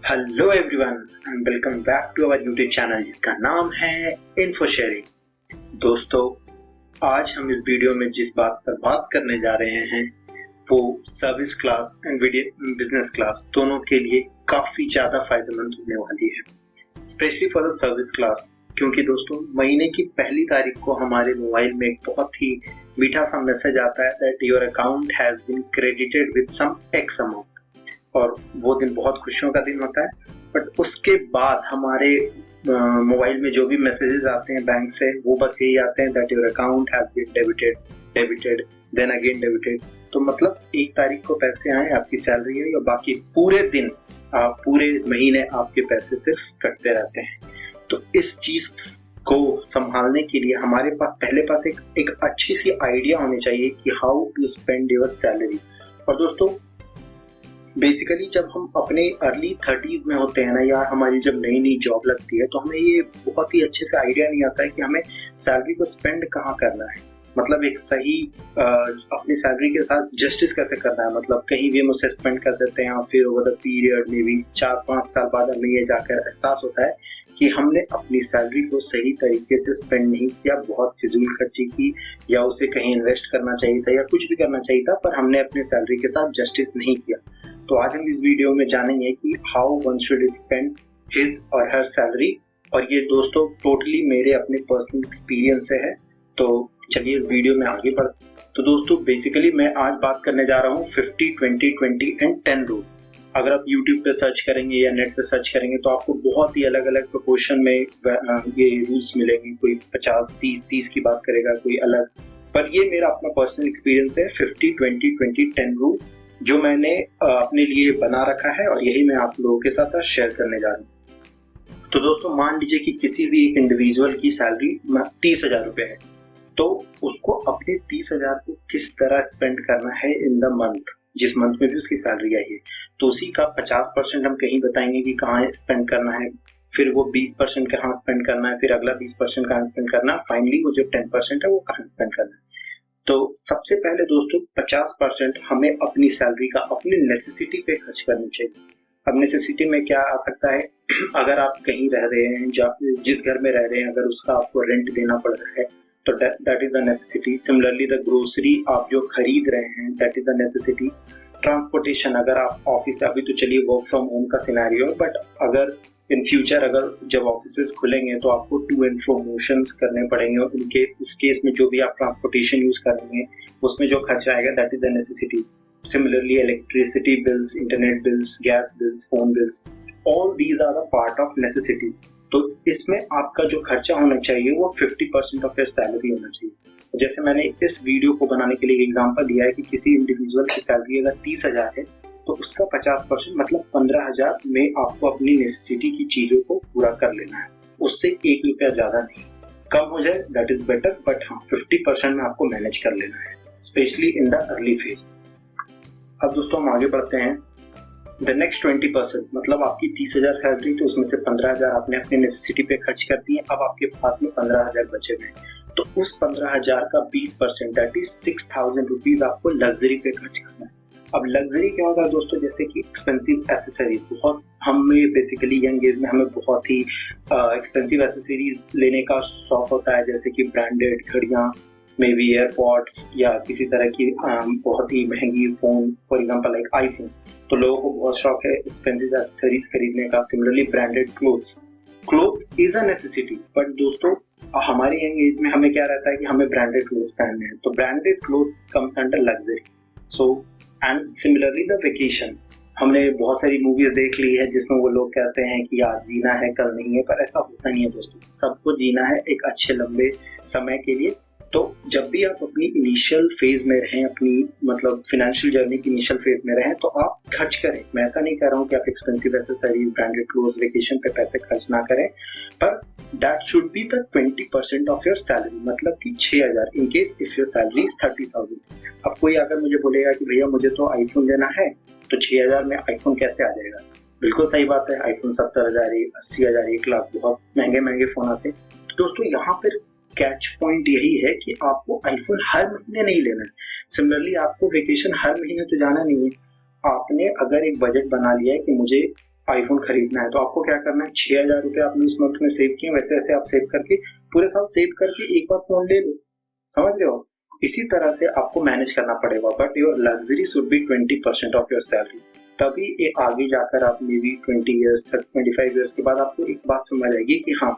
Hello everyone and welcome back to our YouTube channel जिसका नाम है इन्फो शेयरिंग। दोस्तों, आज हम इस वीडियो में जिस बात पर बात करने जा रहे हैं वो service class and business class दोनों के लिए काफी ज्यादा फायदेमंद होने वाली है, specially for the service class. क्योंकि दोस्तों, महीने की पहली तारीख को हमारे मोबाइल में एक बहुत ही मीठा सा मैसेज आता है that your account has been credited with some X amount, और वो दिन बहुत खुशियों का दिन होता है। बट उसके बाद हमारे मोबाइल में जो भी मैसेजेस आते हैं बैंक से वो बस यही आते हैं that your account has been debited then again debited. तो मतलब 1 तारीख को पैसे आए, आपकी सैलरी है, और बाकी पूरे दिन पूरे महीने आपके पैसे सिर्फ कटते रहते हैं। तो इस चीज को संभालने के लिए हमारे पास एक अच्छी सी आइडिया होनी चाहिए कि how to spend your salary. और दोस्तों, बेसिकली जब हम अपने अर्ली 30s में होते हैं ना, या हमारी जब नई नई जॉब लगती है, तो हमें ये बहुत ही अच्छे से आइडिया नहीं आता है कि हमें सैलरी को स्पेंड कहाँ करना है। मतलब एक सही अपनी सैलरी के साथ जस्टिस कैसे करना है। मतलब कहीं भी हम उसे स्पेंड कर देते हैं और फिर ओवर द पीरियड में भी 4-5 साल बाद हमें ये जाकर एहसास होता है कि हमने अपनी सैलरी को सही तरीके से स्पेंड नहीं किया, बहुत फिजूल खर्ची की, या उसे कहीं इन्वेस्ट करना चाहिए था, या कुछ भी करना चाहिए था, पर हमने अपनी सैलरी के साथ जस्टिस नहीं किया। तो आज हम इस वीडियो में जानेंगे कि how one should spend his और हर सैलरी, और ये दोस्तों टोटली मेरे अपने पर्सनल एक्सपीरियंस से है। तो चलिए इस वीडियो में आगे बढ़ते। तो दोस्तों, बेसिकली मैं आज बात करने जा रहा हूँ 50-20-20 एंड 10 रूल। अगर आप YouTube पे सर्च करेंगे या नेट पे सर्च करेंगे तो आपको बहुत ही अलग अलग प्रोपोर्शन में ये रूल्स मिलेंगे। कोई 50-30 की बात करेगा, कोई अलग, पर ये मेरा अपना पर्सनल एक्सपीरियंस है 50-20-20-10 रूल, जो मैंने अपने लिए बना रखा है, और यही मैं आप लोगों के साथ शेयर करने जा रहा हूँ। तो दोस्तों, मान लीजिए कि किसी भी एक इंडिविजुअल की सैलरी 30,000 रुपये है, तो उसको अपने 30,000 को किस तरह स्पेंड करना है इन द मंथ, जिस मंथ में भी उसकी सैलरी आई है। तो उसी का 50% हम कहीं बताएंगे कि कहाँ स्पेंड करना है, फिर वो 20% कहाँ स्पेंड करना है, फिर अगला 20% कहाँ स्पेंड करना है, फाइनली वो जो 10% है वो कहाँ स्पेंड करना है। तो सबसे पहले दोस्तों, 50% हमें अपनी सैलरी का अपनी नेसेसिटी पे खर्च करनी चाहिए। अब नेसेसिटी में क्या आ सकता है, अगर आप कहीं रह रहे हैं, जिस घर में रह रहे हैं, अगर उसका आपको रेंट देना पड़ रहा है तो that is a necessity. Similarly the grocery आप जो खरीद रहे हैं that is a necessity. Transportation, अगर आप ऑफिस, अभी तो चलिए वर्क फ्रॉम होम का सिनेरियो, बट अगर इन फ्यूचर अगर जब ऑफिसेज खुलेंगे तो आपको टू एंड फ्रो मोशंस करने पड़ेंगे, उनके उस केस में जो भी आप ट्रांसपोर्टेशन यूज करेंगे उसमें जो खर्चा आएगा that is a necessity. Similarly electricity bills, internet bills, gas bills, phone bills, all these are the part of necessity. तो इसमें आपका जो खर्चा होना चाहिए वो 50% ऑफ योर सैलरी होना चाहिए। जैसे मैंने इस वीडियो को बनाने के लिए एग्जांपल दिया है कि किसी इंडिविजुअल की सैलरी अगर 30,000 है तो उसका 50% मतलब 15,000 में आपको अपनी नेसेसिटी की चीजों को पूरा कर लेना है। उससे 1 रुपया ज्यादा नहीं, कम हो जाए दैट इज बेटर, बट हाँ 50% में आपको मैनेज कर लेना है, specially in the early phase. अब दोस्तों हम आगे बढ़ते हैं। द नेक्स्ट 20%, मतलब आपकी 30,000 सैलरी तो उसमें से 15,000 आपने अपनी नेसेसिटी पे खर्च कर दिए। अब आपके हाथ में 15,000 बचे हुए, तो उस 15,000 का 20% दैट इज 6,000 रुपीज आपको लग्जरी पे खर्च करना है। अब लग्जरी क्या होगा दोस्तों, जैसे कि एक्सपेंसिव एसेसरीज। बहुत हमें बेसिकली यंग एज में हमें बहुत ही एक्सपेंसिव एसेसरीज लेने का शौक होता है, जैसे कि ब्रांडेड घड़ियाँ, मे बी एयरपॉड्स, या किसी तरह की बहुत ही महंगी phone, for example like iPhone. तो लोगों को बहुत शौक है एक्सपेंसिव एसेसरीज खरीदने का। Similarly branded cloth is a necessity, but दोस्तों हमारे यंग एज में हमें क्या रहता है कि हमें ब्रांडेड क्लोथ पहनने हैं, तो branded cloth comes under luxury. So and similarly the vacation, हमने बहुत सारी मूवीज देख ली है जिसमें वो लोग कहते हैं कि आज जीना है कल नहीं है, पर ऐसा होता नहीं है दोस्तों। सबको जीना है एक अच्छे लंबे समय के लिए। तो जब भी आप अपनी इनिशियल फेज में रहें, अपनी मतलब फाइनेंशियल जर्नी की इनिशियल फेज में रहें, तो आप खर्च करें। मैं ऐसा नहीं कह रहा हूँ कि आप expensive accessories, branded clothes, vacation पे पैसे खर्च ना करें, पर that should be the 20% of your salary, मतलब कि 6,000 in case if your salary is 30,000। अब कोई अगर मुझे बोलेगा कि भैया मुझे तो आईफोन लेना है, तो 6,000 में आईफोन कैसे आ जाएगा? बिल्कुल सही बात है, आईफोन 70,000, 80,000, 1,00,000 बहुत महंगे महंगे फोन आते हैं। तो दोस्तों यहाँ पर कैच पॉइंट यही है कि आपको आईफोन हर महीने नहीं लेना है। सिमिलरली आपको वेकेशन हर महीने तो जाना नहीं है। आपने अगर एक बजट बना लिया है कि मुझे आईफोन खरीदना है, तो आपको क्या करना है, 6,000 रुपये आपने उस मंथ में सेव किए, वैसे वैसे आप सेव करके पूरे साल सेव करके एक बार फोन ले लो, समझ रहे हो। इसी तरह से आपको मैनेज करना पड़ेगा, but your luxury should be 20% of your salary. तभी ये आगे जाकर आप मे बी 20 ईयर्स तक, 25 ईयर्स के बाद आपको एक बात समझ आएगी कि हाँ,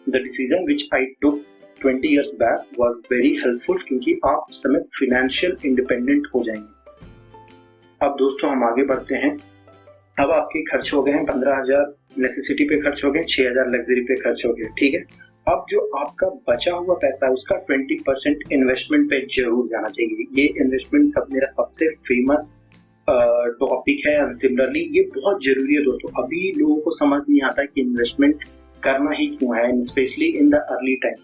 the decision which I took 20 years back was very helpful, क्योंकि आप उस समय फाइनेंशियल इंडिपेंडेंट हो जाएंगे। अब दोस्तों हम आगे बढ़ते हैं। अब आपके खर्च हो गए हैं 15,000 नेसेसिटी पे खर्च हो गए, 6,000 लग्जरी पे खर्च हो गए, ठीक है। अब जो आपका बचा हुआ पैसा है उसका 20% इन्वेस्टमेंट पे जरूर जाना चाहिए। ये इन्वेस्टमेंट मेरा सबसे फेमस टॉपिक है, एंड सिमिलरली ये बहुत जरूरी है दोस्तों। अभी लोगों को समझ नहीं आता कि इन्वेस्टमेंट करना ही क्यों है, specially in the early time.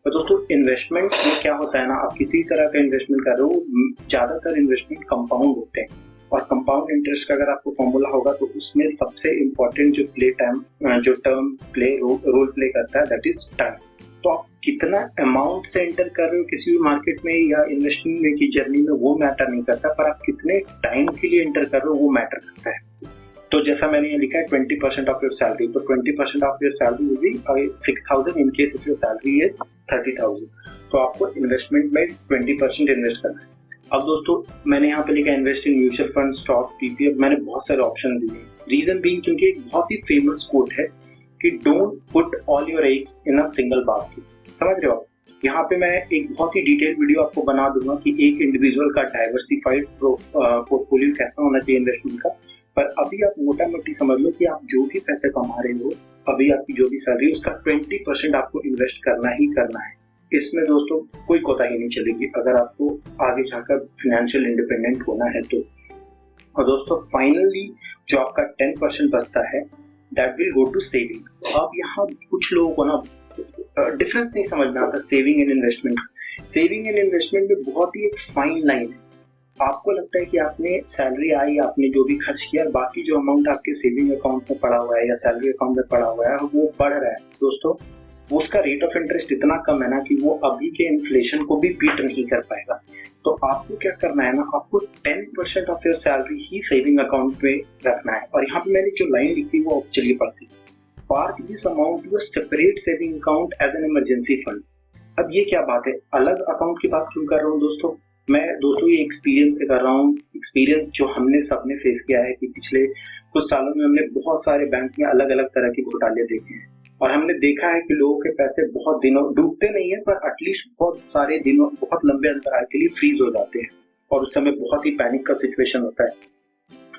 तो दोस्तों इन्वेस्टमेंट में क्या होता है ना, आप किसी तरह का इन्वेस्टमेंट कर रहे हो, ज्यादातर इन्वेस्टमेंट कंपाउंड होते हैं, और कंपाउंड इंटरेस्ट का अगर आपको फॉर्मूला होगा तो उसमें सबसे इम्पोर्टेंट जो टर्म प्ले रोल प्ले करता है, दैट इज टाइम। तो आप कितना अमाउंट से एंटर कर रहे हो किसी भी मार्केट में या इन्वेस्टमेंट की जर्नी में, वो मैटर नहीं करता, पर आप कितने टाइम के लिए एंटर कर रहे हो वो मैटर करता है। तो जैसा मैंने ये लिखा है 20% ऑफ योर सैलरी, तो 20% of your salary will be 6,000 in case if your salary is 30,000। तो आपको इन्वेस्टमेंट में 20% इन्वेस्ट करना है। अब दोस्तों मैंने यहाँ पे लिखा invest in mutual fund, stocks, PPF, मैंने बहुत सारे ऑप्शन दिए। रीजन बीइंग क्योंकि एक बहुत ही फेमस कोट है कि don't put all your eggs in a single basket. समझ रहे हो आप। यहाँ पे मैं एक बहुत ही डिटेल वीडियो आपको बना दूंगा कि एक इंडिविजुअल का डाइवर्सिफाइड पोर्टफोलियो कैसा होना चाहिए इन्वेस्टमेंट का। पर अभी आप मोटा मोटी समझ लो कि आप जो भी पैसे कमा रहे हो, अभी आपकी जो भी सैलरी, उसका 20% आपको इन्वेस्ट करना ही करना है। इसमें दोस्तों कोई कोताही नहीं चलेगी अगर आपको आगे जाकर फाइनेंशियल इंडिपेंडेंट होना है तो। और दोस्तों फाइनली जो आपका 10% बचता है that will go to saving. अब यहाँ कुछ लोगों को ना डिफरेंस नहीं समझ में आता saving and investment. Saving and investment में बहुत ही एक फाइन लाइन है। आपको लगता है कि आपने सैलरी आई, आपने जो भी खर्च किया, बाकी जो अमाउंट आपके सेविंग अकाउंट में पड़ा हुआ है या सैलरी अकाउंट में पड़ा हुआ है वो बढ़ रहा है दोस्तों, वो उसका रेट ऑफ इंटरेस्ट इतना कम है ना कि वो अभी के इन्फ्लेशन को भी बीट नहीं कर पाएगा। तो आपको क्या करना है ना, आपको 10% of your salary he saving account में रखना है। और यहाँ पे मैंने जो लाइन लिखी वो चलिए पढ़ती, park this amount to a separate saving account as an emergency fund. अब ये क्या बात है, अलग अकाउंट की बात क्यों कर रहा हूँ दोस्तों, मैं दोस्तों ये एक्सपीरियंस से कर रहा हूँ। एक्सपीरियंस जो हमने सबने फेस किया है कि पिछले कुछ सालों में हमने बहुत सारे बैंक में अलग अलग तरह के घोटाले देखे हैं, और हमने देखा है कि लोगों के पैसे बहुत दिनों डूबते नहीं है, पर एटलीस्ट बहुत सारे दिनों, बहुत लंबे अंतराल के लिए फ्रीज हो जाते हैं, और उस समय बहुत ही पैनिक का सिचुएशन होता है।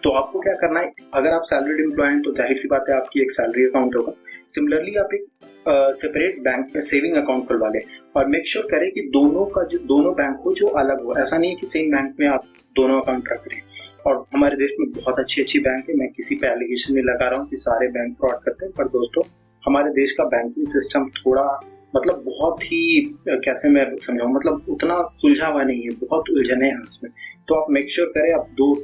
तो आपको क्या करना है, अगर आप सैलरीड एम्प्लॉय हैं तो जाहिर सी बात है आपकी एक सैलरी अकाउंट होगा। सिमिलरली आप एक सेपरेट बैंक में सेविंग अकाउंट खुलवा लें, और मेक श्योर करें कि दोनों बैंक हो जो अलग हो। ऐसा नहीं है कि सेम बैंक में आप दोनों अकाउंट रख रहे हैं। और हमारे देश में बहुत अच्छी बैंक है, मैं किसी पे एलिगेशन नहीं लगा रहा हूँ कि सारे बैंक फ्रॉड करते हैं, पर दोस्तों हमारे देश का बैंकिंग सिस्टम थोड़ा मतलब बहुत ही कैसे मैं समझाऊं, मतलब उतना सुलझा हुआ नहीं है, बहुत उलझने हैं उसमें। तो आप मेक श्योर करें आप दो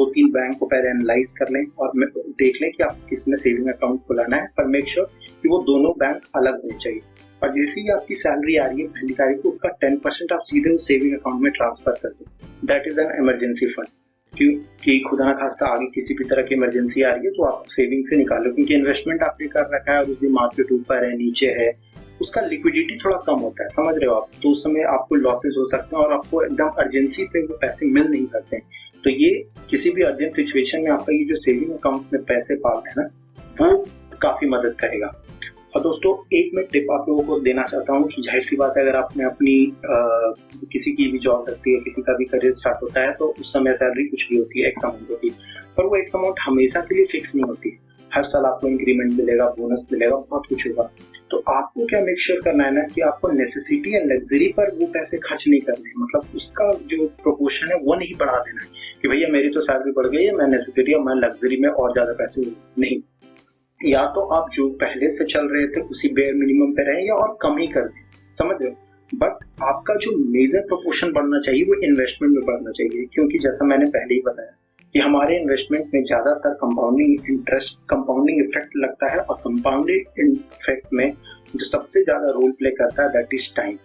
तीन बैंक को पहले एनालाइज कर लें और देख लें कि आप किसमें सेविंग अकाउंट खुलाना है, पर मेक श्योर कि वो दोनों बैंक अलग होने चाहिए। और जैसे ही आपकी सैलरी आ रही है पहली तारीख को, उसका 10% आप सीधे उस सेविंग अकाउंट में ट्रांसफर कर दो। That is an emergency fund. क्योंकि खुदा ना खास्ता आगे किसी भी तरह की इमरजेंसी आ रही है तो आप सेविंग से निकालो, क्योंकि इन्वेस्टमेंट आपने कर रखा है और उसमें मार्केट ऊपर है नीचे है, उसका लिक्विडिटी थोड़ा कम होता है, समझ रहे हो आप। तो उस समय आपको लॉसेस हो सकते हैं और आपको एकदम अर्जेंसी पे वो पैसे मिल नहीं पाते हैं। तो ये किसी भी अर्जेंट सिचुएशन में आपका ये जो सेविंग अकाउंट में पैसे पालते हैं ना, वो काफी मदद करेगा। और दोस्तों एक मैं टिप आप लोगों को देना चाहता हूँ कि जाहिर सी बात है, अगर आपने अपनी किसी की भी जॉब लगती है, किसी का भी करियर स्टार्ट होता है, तो उस समय सैलरी कुछ भी होती है, एक्स अमाउंट होती है, पर वो एक्स अमाउंट हमेशा के लिए फिक्स नहीं होती। हर साल आपको इंक्रीमेंट मिलेगा, बोनस मिलेगा, बहुत कुछ होगा। तो आपको क्या मेक श्योर करना है ना कि आपको नेसेसिटी एंड लग्जरी पर वो पैसे खर्च नहीं करने, मतलब उसका जो प्रोपोर्शन है वो नहीं बढ़ा देना है कि भैया मेरी तो सैलरी बढ़ गई है, मैं नेसेसिटी और मैं लग्जरी में और ज्यादा पैसे नहीं। या तो आप जो पहले से चल रहे थे उसी बेयर मिनिमम पे रहें या और कम ही कर दें, समझ रहे हो। बट आपका जो मेजर प्रोपोर्शन बढ़ना चाहिए वो इन्वेस्टमेंट में बढ़ना चाहिए, क्योंकि जैसा मैंने पहले ही बताया कि हमारे इन्वेस्टमेंट में ज्यादातर कंपाउंडिंग इफेक्ट लगता है, और कंपाउंडिंग इफेक्ट में जो सबसे ज्यादा रोल प्ले करता है दैट इज टाइम।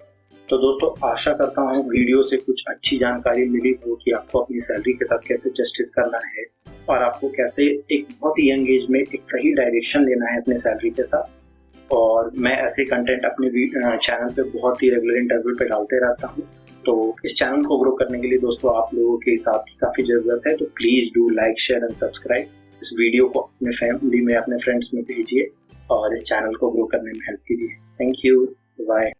तो दोस्तों आशा करता हूँ वीडियो से कुछ अच्छी जानकारी मिली हो कि आपको अपनी सैलरी के साथ कैसे जस्टिस करना है और आपको कैसे एक बहुत ही यंग एज में एक सही डायरेक्शन लेना है अपने सैलरी के साथ। और मैं ऐसे कंटेंट अपने चैनल पे बहुत ही रेगुलर इंटरव्यू पे डालते रहता हूँ। तो इस चैनल को ग्रो करने के लिए दोस्तों आप लोगों के साथ की काफ़ी ज़रूरत है। तो please do like, share and subscribe. इस वीडियो को अपने फैमिली में, अपने फ्रेंड्स में भेजिए और इस चैनल को ग्रो करने में हेल्प कीजिए। Thank you, bye.